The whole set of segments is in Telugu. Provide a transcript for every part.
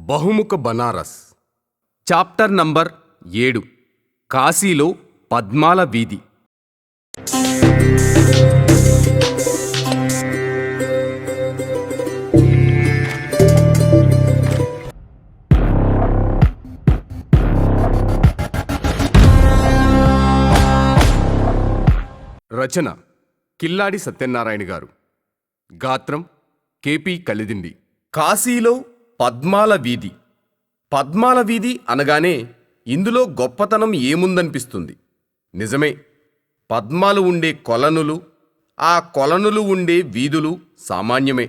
బహుముఖ బనారస్. Chapter number 7. కాశీలో పద్మాల వీధి. రచన కిల్లాడి సత్యనారాయణ గారు. గాత్రం కెపి కలిదిండి. కాశీలో పద్మాల వీధి. పద్మాల వీధి అనగానే ఇందులో గొప్పతనం ఏముందనిపిస్తుంది. నిజమే, పద్మాలు ఉండే కొలనులు, ఆ కొలనులు ఉండే వీధులు సామాన్యమే.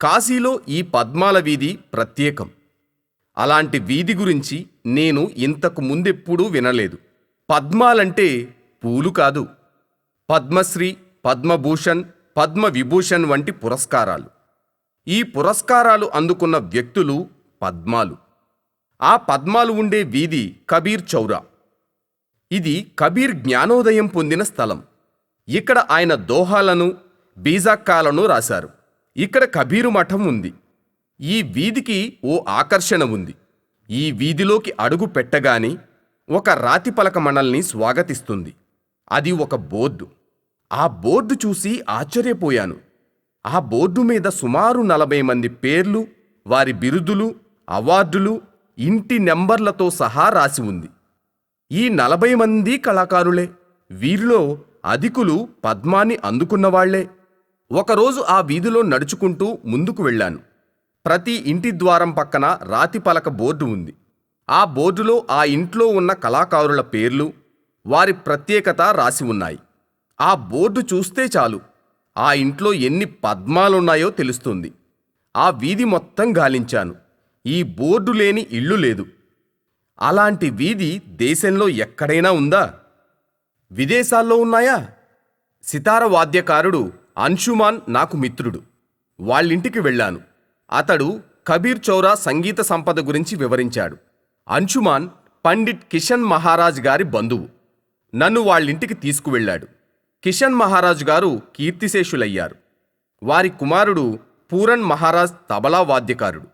కాశీలో ఈ పద్మాల వీధి ప్రత్యేకం. అలాంటి వీధి గురించి నేను ఇంతకు ముందెప్పుడూ వినలేదు. పద్మాలంటే పూలు కాదు, పద్మశ్రీ, పద్మభూషణ్, పద్మవిభూషణ్ వంటి పురస్కారాలు. ఈ పురస్కారాలు అందుకున్న వ్యక్తులు పద్మాలు. ఆ పద్మాలు ఉండే వీధి కబీర్ చౌరా. ఇది కబీర్ జ్ఞానోదయం పొందిన స్థలం. ఇక్కడ ఆయన దోహాలను, బీజాక్కాలను రాశారు. ఇక్కడ కబీరు మఠం ఉంది. ఈ వీధికి ఓ ఆకర్షణ ఉంది. ఈ వీధిలోకి అడుగు పెట్టగానే ఒక రాతి పలక మనల్ని స్వాగతిస్తుంది. అది ఒక బోర్డు. ఆ బోర్డు చూసి ఆశ్చర్యపోయాను. ఆ బోర్డు మీద సుమారు 40 మంది పేర్లు, వారి బిరుదులు, అవార్డులు, ఇంటి నెంబర్లతో సహా రాసి ఉంది. ఈ 40 మంది కళాకారులే. వీరిలో అధికులు పద్మాన్ని అందుకున్నవాళ్లే. ఒకరోజు ఆ వీధిలో నడుచుకుంటూ ముందుకు వెళ్ళాను. ప్రతి ఇంటి ద్వారం పక్కన రాతి పలక బోర్డు ఉంది. ఆ బోర్డులో ఆ ఇంట్లో ఉన్న కళాకారుల పేర్లు, వారి ప్రత్యేకత రాసి ఉన్నాయి. ఆ బోర్డు చూస్తే చాలు ఆ ఇంట్లో ఎన్ని పద్మాలున్నాయో తెలుస్తుంది. ఆ వీధి మొత్తం గాలించాను. ఈ బోర్డు లేని ఇల్లు లేదు. అలాంటి వీధి దేశంలో ఎక్కడైనా ఉందా? విదేశాల్లో ఉన్నాయా? సితార వాద్యకారుడు అన్షుమాన్ నాకు మిత్రుడు. వాళ్ళింటికి వెళ్ళాను. అతడు కబీర్ చౌరా సంగీత సంపద గురించి వివరించాడు. అన్షుమాన్ పండిట్ కిషన్ మహారాజ్ గారి బంధువు. నన్ను వాళ్ళింటికి తీసుకువెళ్ళాడు. కిషన్ మహారాజ్ గారు కీర్తిశేషులయ్యారు. వారి కుమారుడు పూరన్ మహారాజ్ తబలా వాద్యకారుడు.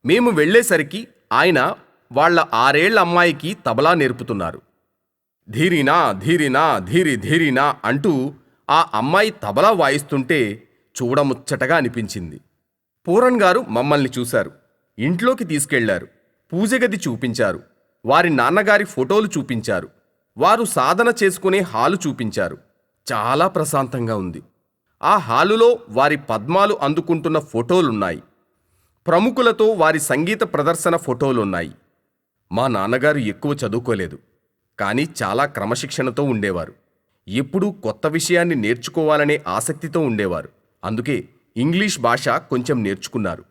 మేము వెళ్లేసరికి ఆయన వాళ్ల 6 ఏళ్ల అమ్మాయికి తబలా నేర్పుతున్నారు. ధీరినా ధీరినా ధీరి ధీరినా అంటూ ఆ అమ్మాయి తబలా వాయిస్తుంటే చూడముచ్చటగా అనిపించింది. పూరన్ గారు మమ్మల్ని చూశారు. ఇంట్లోకి తీసుకెళ్లారు. పూజగది చూపించారు. వారి నాన్నగారి ఫోటోలు చూపించారు. వారు సాధన చేసుకునే హాలు చూపించారు. చాలా ప్రశాంతంగా ఉంది. ఆ హాలులో వారి పద్మాలు అందుకుంటున్న ఫోటోలున్నాయి. ప్రముఖులతో వారి సంగీత ప్రదర్శన ఫోటోలున్నాయి. మా నాన్నగారు ఎక్కువ చదువుకోలేదు, కానీ చాలా క్రమశిక్షణతో ఉండేవారు. ఎప్పుడూ కొత్త విషయాన్ని నేర్చుకోవాలనే ఆసక్తితో ఉండేవారు. అందుకే ఇంగ్లీష్ భాష కొంచెం నేర్చుకున్నారు.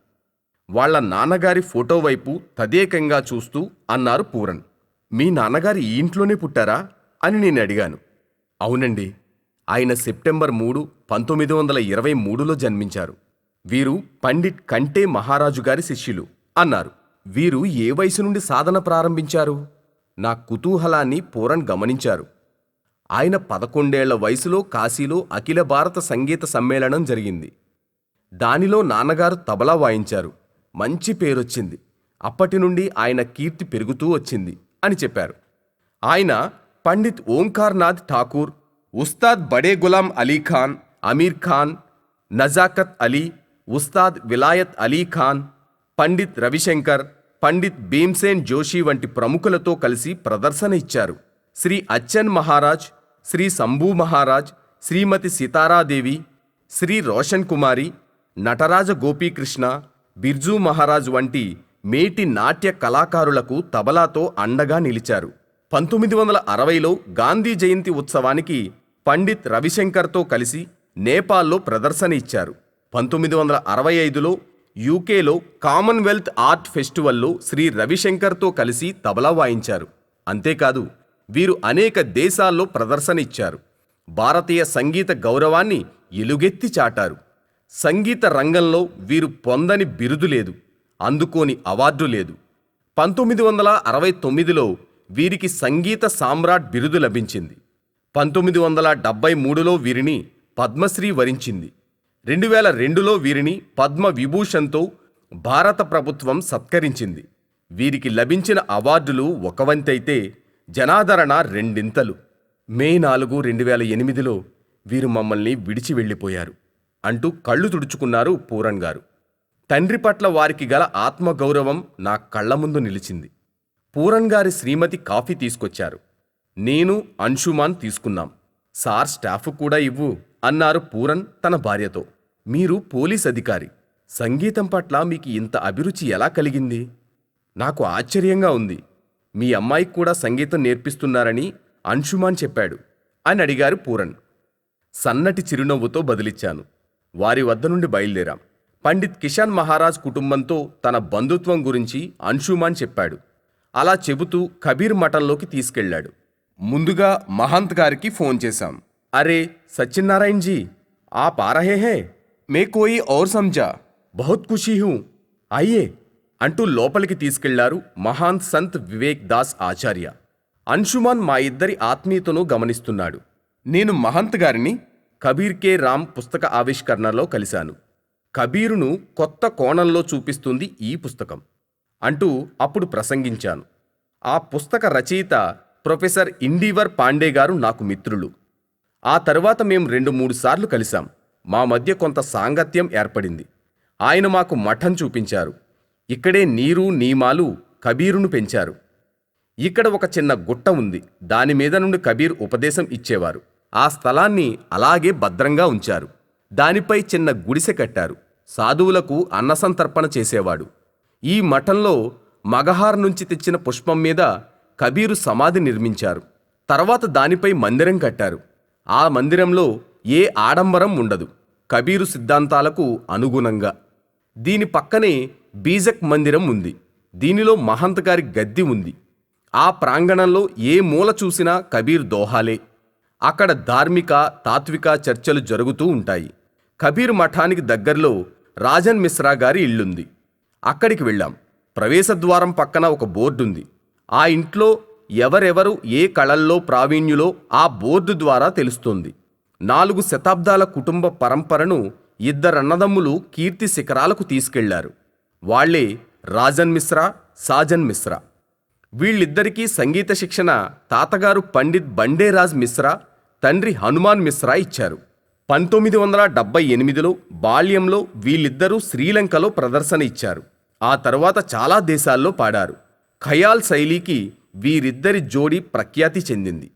వాళ్ల నాన్నగారి ఫోటో వైపు తదేకంగా చూస్తూ అన్నారు పూరన్. మీ నాన్నగారు ఈ ఇంట్లోనే పుట్టారా అని నేను అడిగాను. అవునండి, ఆయన సెప్టెంబర్ 3, 1923లో జన్మించారు. వీరు పండిట్ కంటే మహారాజు గారి శిష్యులు అన్నారు. వీరు ఏ వయసు నుండి సాధన ప్రారంభించారు? నా కుతూహలాన్ని పూరన్ గమనించారు. ఆయన 11 ఏళ్ల వయసులో కాశీలో అఖిల భారత సంగీత సమ్మేళనం జరిగింది. దానిలో నాన్నగారు తబలా వాయించారు. మంచి పేరొచ్చింది. అప్పటి నుండి ఆయన కీర్తి పెరుగుతూ వచ్చింది అని చెప్పారు. ఆయన పండిత్ ఓంకార్నాథ్ ఠాకూర్, ఉస్తాద్ బడే గులాం అలీ ఖాన్, అమీర్ ఖాన్, నజాకత్ అలీ, ఉస్తాద్ విలాయత్ అలీ ఖాన్, పండిత్ రవిశంకర్, పండిత్ భీమ్సేన్ జోషి వంటి ప్రముఖులతో కలిసి ప్రదర్శన ఇచ్చారు. శ్రీ అచ్చన్ మహారాజ్, శ్రీ శంభూ మహారాజ్, శ్రీమతి సీతారాదేవి, శ్రీ రోషన్ కుమారి, నటరాజ గోపీకృష్ణ, బిర్జూ మహారాజ్ వంటి మేటి నాట్య కళాకారులకు తబలాతో అండగా నిలిచారు. 1960లో గాంధీ జయంతి ఉత్సవానికి పండిత్ రవిశంకర్తో కలిసి నేపాల్లో ప్రదర్శన ఇచ్చారు. 1965లో యూకేలో కామన్వెల్త్ ఆర్ట్ ఫెస్టివల్లో శ్రీ రవిశంకర్తో కలిసి తబలా వాయించారు. అంతేకాదు, వీరు అనేక దేశాల్లో ప్రదర్శన ఇచ్చారు. భారతీయ సంగీత గౌరవాన్ని ఎలుగెత్తి చాటారు. సంగీత రంగంలో వీరు పొందని బిరుదు లేదు, అందుకోని అవార్డు లేదు. 1969లో వీరికి సంగీత సామ్రాట్ బిరుదు లభించింది. 1973లో వీరిని పద్మశ్రీ వరించింది. 2002లో వీరిని పద్మ విభూషణ్తో భారత ప్రభుత్వం సత్కరించింది. వీరికి లభించిన అవార్డులు ఒక వంతైతే జనాదరణ రెండింతలు. మే 4, 2008లో వీరు మమ్మల్ని విడిచి వెళ్ళిపోయారు అంటూ కళ్ళు తుడుచుకున్నారు పూరన్ గారు. తండ్రి పట్ల వారికి గల ఆత్మగౌరవం నా కళ్ల ముందు నిలిచింది. పూరన్ గారి శ్రీమతి కాఫీ తీసుకొచ్చారు. నేను, అంశుమాన్ తీసుకున్నాం. సార్ స్టాఫ్ కూడా ఇవ్వు అన్నారు పూరన్ తన భార్యతో. మీరు పోలీస్ అధికారి, సంగీతం పట్ల మీకు ఇంత అభిరుచి ఎలా కలిగింది? నాకు ఆశ్చర్యంగా ఉంది. మీ అమ్మాయికి కూడా సంగీతం నేర్పిస్తున్నారని అంశుమాన్ చెప్పాడు అని అడిగారు పూరన్. సన్నటి చిరునవ్వుతో బదిలిచ్చాను. వారి వద్ద నుండి బయలుదేరాం. పండిత్ కిషన్ మహారాజ్ కుటుంబంతో తన బంధుత్వం గురించి అంశుమాన్ చెప్పాడు. అలా చెబుతూ కబీర్ మఠంలోకి తీసుకెళ్లాడు. ముందుగా మహంత్ గారికి ఫోన్ చేశాం. అరే సత్యనారాయణ జీ, आप आ रहे हैं? मैं कोई और समझा, बहुत खुशी हूं, आइए అంటూ లోపలికి తీసుకెళ్లారు మహాంత్ సంత్ వివేక్ దాస్ ఆచార్య. అంశుమాన్ మా ఇద్దరి ఆత్మీయతను గమనిస్తున్నాడు. నేను మహంత్ గారిని కబీర్ కే రామ్ పుస్తక ఆవిష్కరణలో కలిశాను. కబీరును కొత్త కోణంలో చూపిస్తుంది ఈ పుస్తకం అంటూ అప్పుడు ప్రసంగించాను. ఆ పుస్తక రచయిత ప్రొఫెసర్ ఇండివర్ పాండే గారు నాకు మిత్రులు. ఆ తరువాత మేము 2-3 సార్లు కలిశాం. మా మధ్య కొంత సాంగత్యం ఏర్పడింది. ఆయన మాకు మఠం చూపించారు. ఇక్కడే నీరు నీమాలు కబీరును పెంచారు. ఇక్కడ ఒక చిన్న గుట్ట ఉంది. దాని మీద నుండి కబీర్ ఉపదేశం ఇచ్చేవారు. ఆ స్థలాన్ని అలాగే భద్రంగా ఉంచారు. దానిపై చిన్న గుడిసె కట్టారు. సాధువులకు అన్నసంతర్పణ చేసేవాడు. ఈ మఠంలో మగహార్ నుంచి తెచ్చిన పుష్పం మీద కబీరు సమాధి నిర్మించారు. తర్వాత దానిపై మందిరం కట్టారు. ఆ మందిరంలో ఏ ఆడంబరం ఉండదు, కబీరు సిద్ధాంతాలకు అనుగుణంగా. దీని పక్కనే బీజక్ మందిరం ఉంది. దీనిలో మహంత్ గారి గద్ది ఉంది. ఆ ప్రాంగణంలో ఏ మూల చూసినా కబీర్ దోహాలే. అక్కడ ధార్మిక తాత్విక చర్చలు జరుగుతూ ఉంటాయి. కబీర్ మఠానికి దగ్గరలో రాజన్ మిశ్రా గారి ఇల్లుంది. అక్కడికి వెళ్ళాం. ప్రవేశద్వారం పక్కన ఒక బోర్డుంది. ఆ ఇంట్లో ఎవరెవరు ఏ కళల్లో ప్రావీణ్యులో ఆ బోర్డు ద్వారా తెలుస్తోంది. 4 శతాబ్దాల కుటుంబ పరంపరను 2 అన్నదమ్ములు కీర్తి శిఖరాలకు తీసుకెళ్లారు. వాళ్లే రాజన్ మిశ్రా, సాజన్ మిశ్రా. వీళ్ళిద్దరికీ సంగీత శిక్షణ తాతగారు పండిత్ బండేరాజ్ మిశ్రా, తండ్రి హనుమాన్ మిశ్రా ఇచ్చారు. 1978లో బాల్యంలో వీళ్ళిద్దరూ శ్రీలంకలో ప్రదర్శన ఇచ్చారు. ఆ తరువాత చాలా దేశాల్లో పాడారు. ఖయాల్ శైలికి వీరిద్దరి జోడీ ప్రఖ్యాతి చెందింది.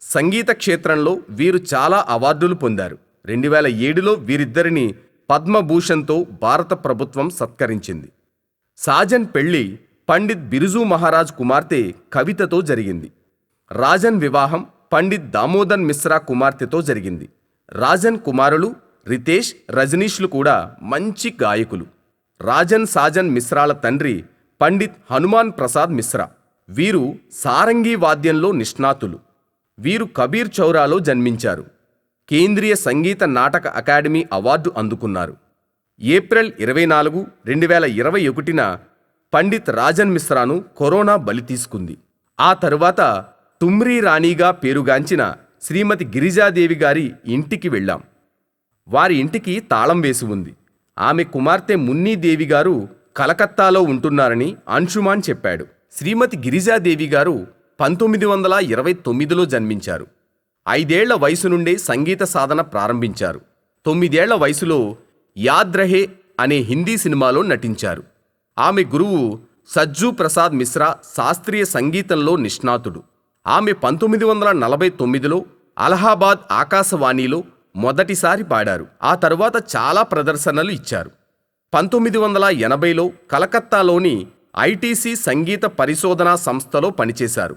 సంగీత క్షేత్రంలో వీరు చాలా అవార్డులు పొందారు. 2007లో వీరిద్దరిని పద్మభూషణ్తో భారత ప్రభుత్వం సత్కరించింది. సాజన్ పెళ్లి పండిత్ బిరుజు మహారాజ్ కుమార్తె కవితతో జరిగింది. రాజన్ వివాహం పండిత్ దామోదర్ మిశ్రా కుమార్తెతో జరిగింది. రాజన్ కుమారులు రితేష్, రజనీష్లు కూడా మంచి గాయకులు. రాజన్ సాజన్ మిశ్రాల తండ్రి పండిత్ హనుమాన్ ప్రసాద్ మిశ్రా. వీరు సారంగీ వాద్యంలో నిష్ణాతులు. వీరు కబీర్ చౌరాలో జన్మించారు. కేంద్రీయ సంగీత నాటక అకాడమీ అవార్డు అందుకున్నారు. ఏప్రిల్ 24, 2021న పండిత్ రాజన్ మిశ్రాను కరోనా బలి తీసుకుంది. ఆ తరువాత తుమ్రీ రాణిగా పేరుగాంచిన శ్రీమతి గిరిజాదేవి గారి ఇంటికి వెళ్ళాం. వారి ఇంటికి తాళం వేసి ఉంది. ఆమె కుమార్తె మున్నీదేవి గారు కలకత్తాలో ఉంటున్నారని అంశుమాన్ చెప్పాడు. శ్రీమతి గిరిజాదేవి గారు 1929లో జన్మించారు. 5 ఏళ్ల వయసు నుండే సంగీత సాధన ప్రారంభించారు. 9 ఏళ్ల వయసులో యాద్ రహే అనే హిందీ సినిమాలో నటించారు. ఆమె గురువు సజ్జూ ప్రసాద్ మిశ్రా శాస్త్రీయ సంగీతంలో నిష్ణాతుడు. ఆమె 1949లో అలహాబాద్ ఆకాశవాణిలో మొదటిసారి పాడారు. ఆ తరువాత చాలా ప్రదర్శనలు ఇచ్చారు. 1980లో కలకత్తాలోని ఐటీసీ సంగీత పరిశోధనా సంస్థలో పనిచేశారు.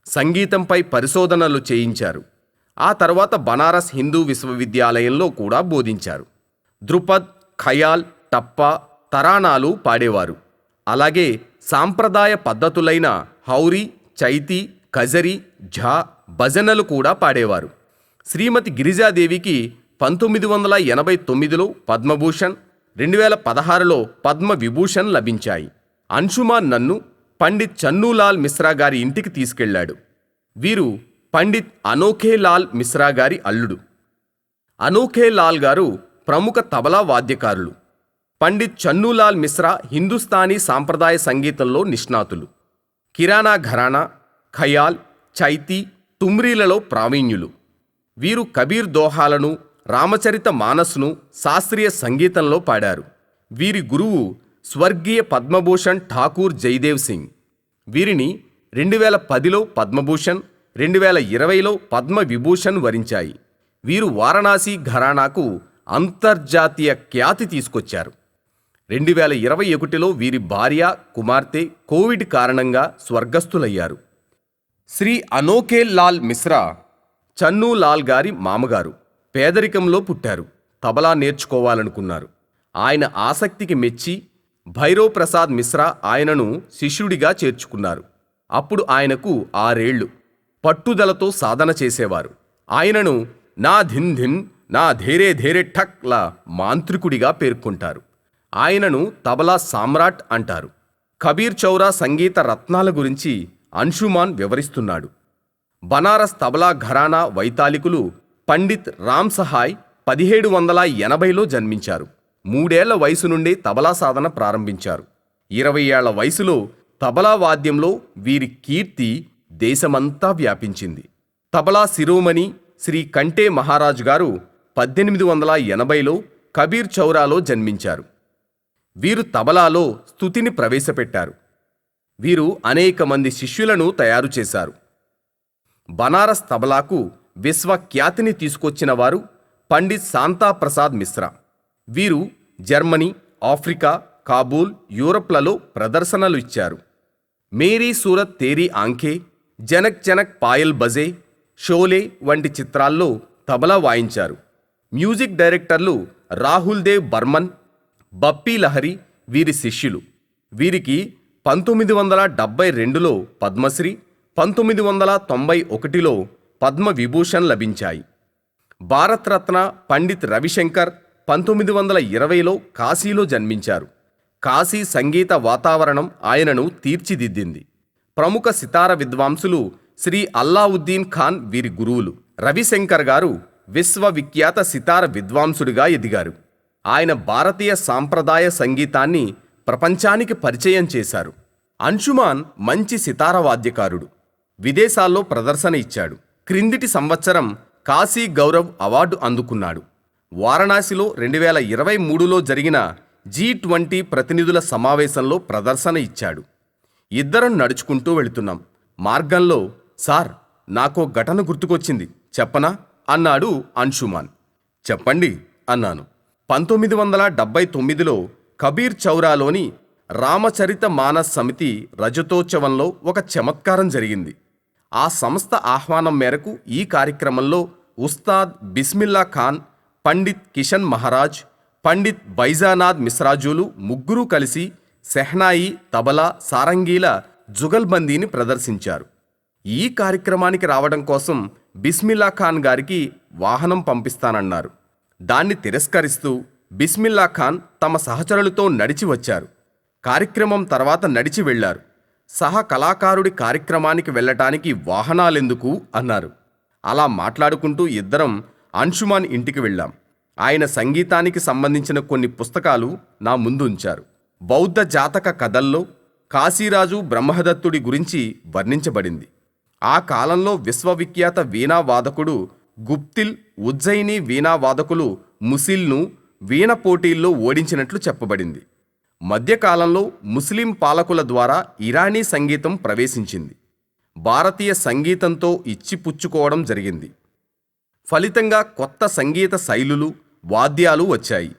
సంగీతంపై పరిశోధనలు చేయించారు. ఆ తర్వాత బనారస్ హిందూ విశ్వవిద్యాలయంలో కూడా బోధించారు. ధ్రుపద్, ఖయాల్, టప్పా, తరానాలు పాడేవారు. అలాగే సాంప్రదాయ పద్ధతులైన హౌరీ, చైతీ, కజరీ, ఝా, భజనలు కూడా పాడేవారు. శ్రీమతి గిరిజాదేవికి 1989లో పద్మభూషణ్, 2016లో పద్మ విభూషణ్ లభించాయి. అంశుమాన్ నన్ను పండిత్ చన్నూలాల్ మిశ్రా గారి ఇంటికి తీసుకెళ్లాడు. వీరు పండిత్ అనోఖేలాల్ మిశ్రా గారి అల్లుడు. అనోఖేలాల్ గారు ప్రముఖ తబలా వాద్యకారులు. పండిత్ చన్నూలాల్ మిశ్రా హిందుస్థానీ సాంప్రదాయ సంగీతంలో నిష్ణాతులు. కిరాణా ఘరానా, ఖయాల్, చైతీ, తుమ్రీలలో ప్రావీణ్యులు. వీరు కబీర్ దోహాలను, రామచరిత మానస్ను శాస్త్రీయ సంగీతంలో పాడారు. వీరి గురువు స్వర్గీయ పద్మభూషణ్ ఠాకూర్ జైదేవ్ సింగ్. వీరిని 2010లో పద్మభూషణ్, 2020లో పద్మవిభూషణ్ వరించాయి. వీరు వారణాసి ఘరానాకు అంతర్జాతీయ ఖ్యాతి తీసుకొచ్చారు. 2021లో వీరి భార్య, కుమార్తె కోవిడ్ కారణంగా స్వర్గస్థులయ్యారు. శ్రీ అనోఖే లాల్ మిశ్రా చన్నూ లాల్ గారి మామగారు. పేదరికంలో పుట్టారు. తబలా నేర్చుకోవాలనుకున్నారు. ఆయన ఆసక్తికి మెచ్చి భైరవ్ ప్రసాద్ మిశ్రా ఆయనను శిష్యుడిగా చేర్చుకున్నారు. అప్పుడు ఆయనకు 6 ఏళ్లు. పట్టుదలతో సాధన చేసేవారు. ఆయనను నా ధిన్ ధిన్, నా ధేరే ధేరే ఠక్ లా మాంత్రికుడిగా పేర్కొంటారు. ఆయనను తబలా సామ్రాట్ అంటారు. కబీర్ చౌరా సంగీత రత్నాల గురించి అంశుమాన్ వివరిస్తున్నాడు. బనారస్ తబలా ఘరానా వైతాళికులు పండిత్ రామ్ సహాయ్ 1780లో జన్మించారు. 3 ఏళ్ల వయసు నుండే తబలా సాధన ప్రారంభించారు. 20 ఏళ్ల వయసులో తబలా వాద్యంలో వీరి కీర్తి దేశమంతా వ్యాపించింది. తబలా శిరోమణి శ్రీ కంటే మహారాజ్ గారు 1880లో కబీర్ చౌరాలో జన్మించారు. వీరు తబలాలో స్తుతిని ప్రవేశపెట్టారు. వీరు అనేక మంది శిష్యులను తయారు చేశారు. బనారస్ తబలాకు విశ్వఖ్యాతిని తీసుకొచ్చిన వారు పండిత్ శాంతా ప్రసాద్ మిశ్రా. వీరు జర్మనీ, ఆఫ్రికా, కాబూల్, యూరప్లలో ప్రదర్శనలు ఇచ్చారు. మేరీ సూరత్ తేరీ ఆంఖే, జనక్ జనక్ పాయల్ బజే, షోలే వంటి చిత్రాల్లో తబలా వాయించారు. మ్యూజిక్ డైరెక్టర్లు రాహుల్ దేవ్ బర్మన్, బప్పీ లహరి వీరి శిష్యులు. వీరికి 1972లో పద్మశ్రీ, 1991లో పద్మవిభూషణ్ లభించాయి. భారతరత్న పండిత్ రవిశంకర్ 1920లో కాశీలో జన్మించారు. కాశీ సంగీత వాతావరణం ఆయనను తీర్చిదిద్దింది. ప్రముఖ సితార విద్వాంసులు శ్రీ అల్లావుద్దీన్ ఖాన్ వీరి గురువులు. రవిశంకర్ గారు విశ్వవిఖ్యాత సితార విద్వాంసుడిగా ఎదిగారు. ఆయన భారతీయ సాంప్రదాయ సంగీతాన్ని ప్రపంచానికి పరిచయం చేశారు. అంశుమాన్ మంచి సితార వాద్యకారుడు. విదేశాల్లో ప్రదర్శన ఇచ్చాడు. క్రిందిటి సంవత్సరం కాశీ గౌరవ్ అవార్డు అందుకున్నాడు. వారణాసిలో 2023లో జరిగిన G20 ప్రతినిధుల సమావేశంలో ప్రదర్శన ఇచ్చాడు. ఇద్దరం నడుచుకుంటూ వెళుతున్నాం. మార్గంలో సార్, నాకో ఘటన గుర్తుకొచ్చింది, చెప్పనా అన్నాడు అంశుమాన్. చెప్పండి అన్నాను. 1979లో కబీర్ చౌరాలోని రామచరిత మానస్ సమితి రజతోత్సవంలో ఒక చమత్కారం జరిగింది. ఆ సంస్థ ఆహ్వానం మేరకు ఈ కార్యక్రమంలో ఉస్తాద్ బిస్మిల్లా ఖాన్, పండిత్ కిషన్ మహారాజ్, పండిత్ బైజానాథ్ మిశ్రాజులు ముగ్గురూ కలిసి సెహ్నాయి, తబలా, సారంగీల జుగల్బందీని ప్రదర్శించారు. ఈ కార్యక్రమానికి రావడం కోసం బిస్మిల్లా ఖాన్ గారికి వాహనం పంపిస్తానన్నారు. దాన్ని తిరస్కరిస్తూ బిస్మిల్లా ఖాన్ తమ సహచరులతో నడిచి వచ్చారు. కార్యక్రమం తర్వాత నడిచి వెళ్లారు. సహ కళాకారుడి కార్యక్రమానికి వెళ్ళటానికి వాహనాలెందుకు అన్నారు. అలా మాట్లాడుకుంటూ ఇద్దరం అంశుమాన్ ఇంటికి వెళ్ళాం. ఆయన సంగీతానికి సంబంధించిన కొన్ని పుస్తకాలు నా ముందు ఉంచారు. బౌద్ధ జాతక కథల్లో కాశీరాజు బ్రహ్మదత్తుడి గురించి వర్ణించబడింది. ఆ కాలంలో విశ్వవిఖ్యాత వీణా వాదకుడు గుప్తిల్, ఉజ్జయిని వీణా వాదకులు ముసిల్ను వీణ పోటీల్లో ఓడించినట్లు చెప్పబడింది. మధ్యకాలంలో ముస్లిం పాలకుల ద్వారా ఇరానీ సంగీతం ప్రవేశించింది. భారతీయ సంగీతంతో ఇచ్చిపుచ్చుకోవడం జరిగింది. ఫలితంగా కొత్త సంగీత శైలులు, వాద్యాలు వచ్చాయి.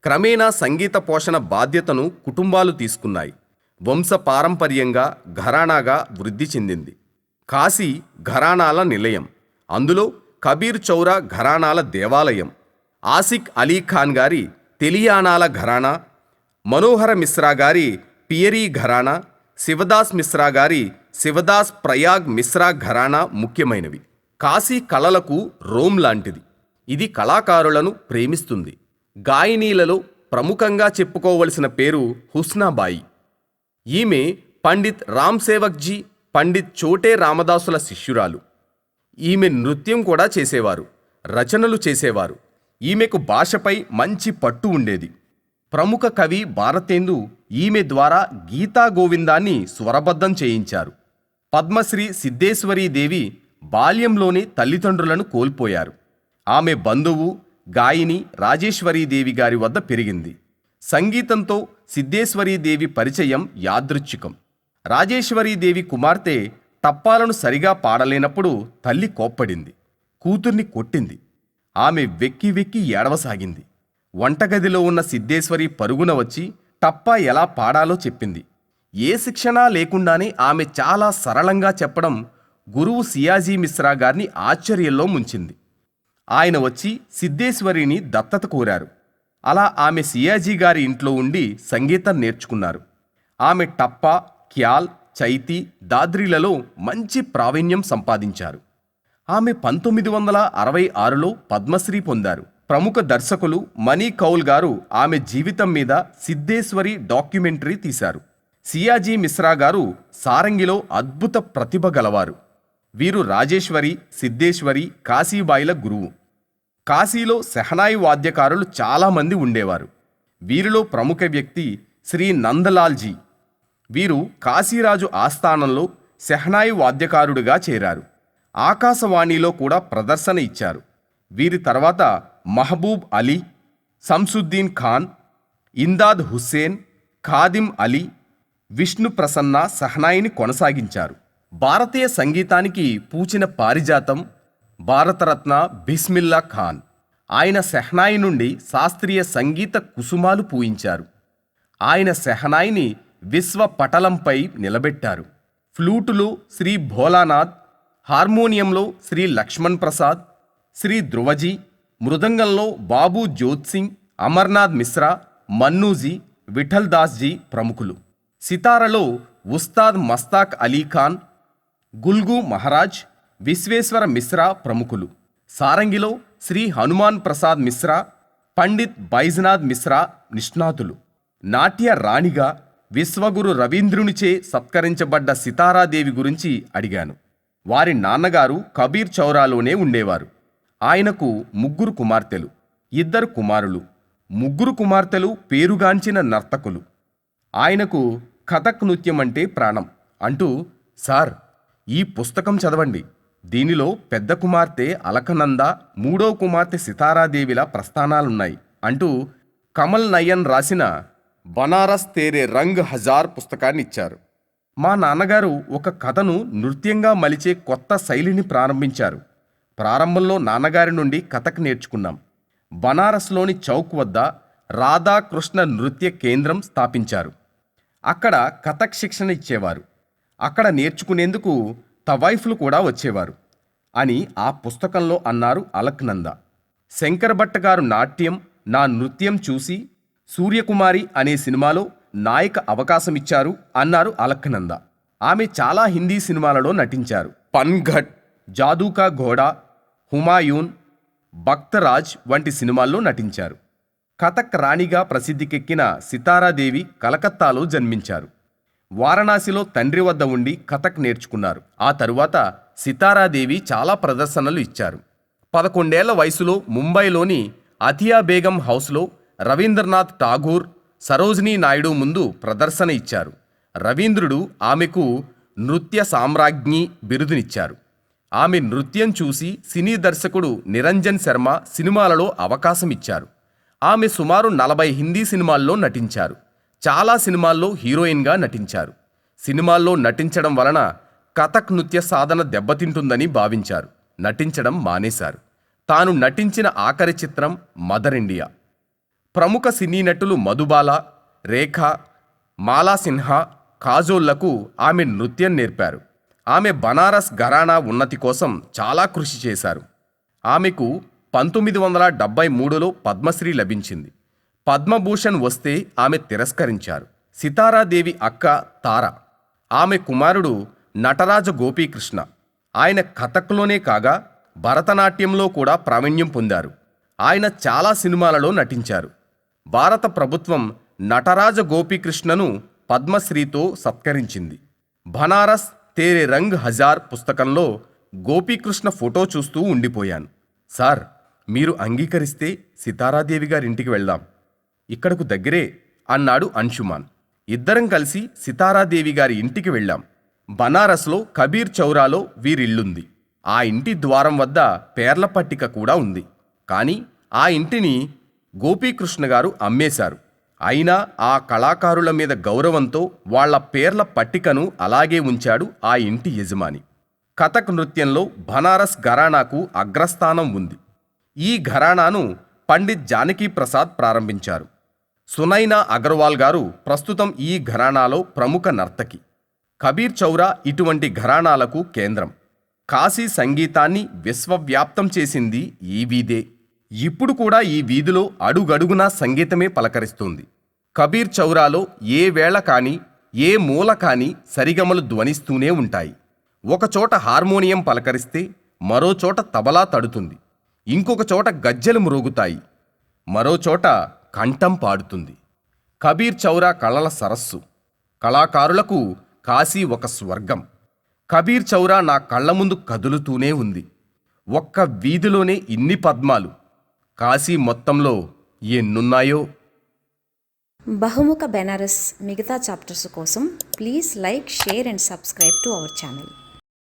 క్రమేణా సంగీత పోషణ బాధ్యతను కుటుంబాలు తీసుకున్నాయి. వంశపారంపర్యంగా ఘరానాగా వృద్ధి చెందింది. కాశీ ఘరానాల నిలయం. అందులో కబీర్ చౌరా ఘరానాల దేవాలయం. ఆసిక్ అలీ ఖాన్ గారి తెలియానాల ఘరానా, మనోహర మిశ్రా గారి పియరీ ఘరానా, శివదాస్ మిశ్రా గారి శివదాస్ ప్రయాగ్ మిశ్రా ఘరానా ముఖ్యమైనవి. కాశీ కళలకు రోమ్ లాంటిది. ఇది కళాకారులను ప్రేమిస్తుంది. గాయనీలలో ప్రముఖంగా చెప్పుకోవలసిన పేరు హుస్నాబాయి. ఈమె పండిత్ రామ్ సేవక్జీ, పండిత్ చోటే రామదాసుల శిష్యురాలు. ఈమె నృత్యం కూడా చేసేవారు, రచనలు చేసేవారు. ఈమెకు భాషపై మంచి పట్టు ఉండేది. ప్రముఖ కవి భారతేందు ఈమె ద్వారా గీతా గోవిందాన్ని స్వరబద్ధం చేయించారు. పద్మశ్రీ సిద్ధేశ్వరీదేవి బాల్యంలోనే తల్లిదండ్రులను కోల్పోయారు. ఆమె బంధువు గాయని రాజేశ్వరీదేవి గారి వద్ద పెరిగింది. సంగీతంతో సిద్ధేశ్వరీదేవి పరిచయం యాదృచ్ఛికం. రాజేశ్వరీదేవి కుమార్తె తప్పాలను సరిగా పాడలేనప్పుడు తల్లి కోప్పడింది, కూతుర్ని కొట్టింది. ఆమె వెక్కి వెక్కి ఏడవసాగింది. వంటగదిలో ఉన్న సిద్ధేశ్వరి పరుగున వచ్చి టప్పా ఎలా పాడాలో చెప్పింది. ఏ శిక్షణ లేకుండానే ఆమె చాలా సరళంగా చెప్పడం గురువు సియాజీ మిశ్రా గారిని ఆశ్చర్యంలో ముంచింది. ఆయన వచ్చి సిద్ధేశ్వరిని దత్తత కోరారు. అలా ఆమె సియాజీ గారి ఇంట్లో ఉండి సంగీతం నేర్చుకున్నారు. ఆమె టప్పా, ఖ్యాల్, చైతీ, దాద్రీలలో మంచి ప్రావీణ్యం సంపాదించారు. ఆమె 1966లో పద్మశ్రీ పొందారు. ప్రముఖ దర్శకులు మనీ కౌల్ గారు ఆమె జీవితం మీద సిద్ధేశ్వరి డాక్యుమెంటరీ తీశారు. సియాజీ మిశ్రా గారు సారంగిలో అద్భుత ప్రతిభ గలవారు. వీరు రాజేశ్వరి, సిద్ధేశ్వరి, కాశీబాయిల గురువు. కాశీలో సెహనాయి వాద్యకారులు చాలామంది ఉండేవారు. వీరిలో ప్రముఖ వ్యక్తి శ్రీ నందలాల్జీ. వీరు కాశీరాజు ఆస్థానంలో సెహనాయి వాద్యకారుడిగా చేరారు. ఆకాశవాణిలో కూడా ప్రదర్శన ఇచ్చారు. వీరి తర్వాత మహబూబ్ అలీ, సంసుద్దీన్ ఖాన్, ఇందాద్ హుస్సేన్, ఖాదిమ్ అలీ, విష్ణు ప్రసన్న సెహనాయిని కొనసాగించారు. భారతీయ సంగీతానికి పూచిన పారిజాతం భారతరత్న బిస్మిల్లా ఖాన్. ఆయన సెహనాయి నుండి శాస్త్రీయ సంగీత కుసుమాలు పూయించారు. ఆయన సెహనాయిని విశ్వ పటలంపై నిలబెట్టారు. ఫ్లూటులో శ్రీ భోలానాథ్, హార్మోనియంలో శ్రీ లక్ష్మణ్ ప్రసాద్, శ్రీ ధ్రువజీ, మృదంగంలో బాబూ జ్యోత్సింగ్, అమర్నాథ్ మిశ్రా, మన్నూజీ, విఠల్ దాస్జీ ప్రముఖులు. సితారలో ఉస్తాద్ మస్తాక్ అలీఖాన్, గుల్గు మహారాజ్, విశ్వేశ్వర మిశ్రా ప్రముఖులు. సారంగిలో శ్రీ హనుమాన్ ప్రసాద్ మిశ్రా, పండిత్ బైజనాథ్ మిశ్రా నిష్ణాతులు. నాట్య రాణిగా విశ్వగురు రవీంద్రునిచే సత్కరించబడ్డ సితారాదేవి గురించి అడిగాను. వారి నాన్నగారు కబీర్ చౌరాలోనే ఉండేవారు. ఆయనకు 3 కుమార్తెలు, 2 కుమారులు. 3 కుమార్తెలు పేరుగాంచిన నర్తకులు. ఆయనకు కథక్ నృత్యం అంటే ప్రాణం అంటూ, సార్, ఈ పుస్తకం చదవండి. దీనిలో పెద్ద కుమార్తె అలకనంద, 3వ కుమార్తె సితారాదేవిల ప్రస్థానాలున్నాయి అంటూ కమల్ నయన్ రాసిన బనారస్ తేరే రంగ్ హజార్ పుస్తకాన్ని ఇచ్చారు. మా నాన్నగారు ఒక కథను నృత్యంగా మలిచే కొత్త శైలిని ప్రారంభించారు. ప్రారంభంలో నాన్నగారి నుండి కథక్ నేర్చుకున్నాం. బనారస్లోని చౌక్ వద్ద రాధాకృష్ణ నృత్య కేంద్రం స్థాపించారు. అక్కడ కథక్ శిక్షణ ఇచ్చేవారు. అక్కడ నేర్చుకునేందుకు తవైఫ్లు కూడా వచ్చేవారు అని ఆ పుస్తకంలో అన్నారు అలక్నంద. శంకర్ భట్ గారు నాట్యం, నా నృత్యం చూసి సూర్యకుమారి అనే సినిమాలో నాయక అవకాశమిచ్చారు అన్నారు అలక్నంద. ఆమె చాలా హిందీ సినిమాలలో నటించారు. పన్ఘట్, జాదూకా ఘోడా, హుమాయూన్, భక్తరాజ్ వంటి సినిమాల్లో నటించారు. కథక్ రాణిగా ప్రసిద్ధికెక్కిన సితారాదేవి కలకత్తాలో జన్మించారు. వారణాసిలో తండ్రి వద్ద ఉండి కథక్ నేర్చుకున్నారు. ఆ తరువాత సితారాదేవి చాలా ప్రదర్శనలు ఇచ్చారు. 11 ఏళ్ల వయసులో ముంబైలోని అతియా బేగం హౌస్లో రవీంద్రనాథ్ ఠాగూర్, సరోజినీ నాయుడు ముందు ప్రదర్శన ఇచ్చారు. రవీంద్రుడు ఆమెకు నృత్య సామ్రాజ్ఞి బిరుదునిచ్చారు. ఆమె నృత్యం చూసి సినీ దర్శకుడు నిరంజన్ శర్మ సినిమాలలో అవకాశం ఇచ్చారు. ఆమె సుమారు 40 హిందీ సినిమాల్లో నటించారు. చాలా సినిమాల్లో హీరోయిన్గా నటించారు. సినిమాల్లో నటించడం వలన కథక్ నృత్య సాధన దెబ్బతింటుందని భావించారు. నటించడం మానేశారు. తాను నటించిన ఆఖరి చిత్రం మదర్ ఇండియా. ప్రముఖ సినీ నటులు మధుబాల, రేఖ, మాలా సిన్హా, కాజోళ్లకు ఆమె నృత్యం నేర్పారు. ఆమె బనారస్ ఘరానా ఉన్నతి కోసం చాలా కృషి చేశారు. ఆమెకు 1973లో పద్మశ్రీ లభించింది. పద్మభూషణ్ వస్తే ఆమె తిరస్కరించారు. సితారాదేవి అక్క తార, ఆమె కుమారుడు నటరాజ గోపీకృష్ణ. ఆయన కథక్లోనే కాగా భరతనాట్యంలో కూడా ప్రావీణ్యం పొందారు. ఆయన చాలా సినిమాలలో నటించారు. భారత ప్రభుత్వం నటరాజ గోపీకృష్ణను పద్మశ్రీతో సత్కరించింది. బనారస్ తేరే రంగ్ హజార్ పుస్తకంలో గోపీకృష్ణ ఫోటో చూస్తూ ఉండిపోయాను. సార్, మీరు అంగీకరిస్తే సితారాదేవి గారింటికి వెళ్దాం. ఇక్కడకు దగ్గరే అన్నాడు అంశుమాన్. ఇద్దరం కలిసి సితారాదేవి గారి ఇంటికి వెళ్ళాం. బనారస్లో కబీర్ చౌరాలో వీరిల్లుంది. ఆ ఇంటి ద్వారం వద్ద పేర్ల పట్టిక కూడా ఉంది. కానీ ఆ ఇంటిని గోపీకృష్ణ గారు అమ్మేశారు. అయినా ఆ కళాకారుల మీద గౌరవంతో వాళ్ల పేర్ల పట్టికను అలాగే ఉంచాడు ఆ ఇంటి యజమాని. కథక్ నృత్యంలో బనారస్ ఘరానాకు అగ్రస్థానం ఉంది. ఈ ఘరానాను పండిత్ జానకీ ప్రసాద్ ప్రారంభించారు. సునైనా అగర్వాల్ గారు ప్రస్తుతం ఈ ఘరానాలో ప్రముఖ నర్తకి. కబీర్ చౌరా ఇటువంటి ఘరానాలకు కేంద్రం. కాశీ సంగీతాన్ని విశ్వవ్యాప్తం చేసింది ఈ వీధే. ఇప్పుడు కూడా ఈ వీధిలో అడుగడుగునా సంగీతమే పలకరిస్తుంది. కబీర్ చౌరాలో ఏ వేళ కాని ఏ మూల కాని సరిగమలు ధ్వనిస్తూనే ఉంటాయి. ఒకచోట హార్మోనియం పలకరిస్తే మరోచోట తబలా తడుతుంది. ఇంకొక చోట గజ్జెలు మ్రోగుతాయి. మరోచోట కంఠం పాడుతుంది. కబీర్ చౌరా కళల సరస్సు. కళాకారులకు కాశీ ఒక స్వర్గం. కబీర్ చౌరా నా కళ్ల ముందు కదులుతూనే ఉంది. ఒక్క వీధిలోనే ఇన్ని పద్మాలు. కాశీ మొత్తంలో ఎన్నున్నాయో. బహుముఖ బెనారస్ మిగతా చాప్టర్స్ కోసం please like, share and subscribe to our channel.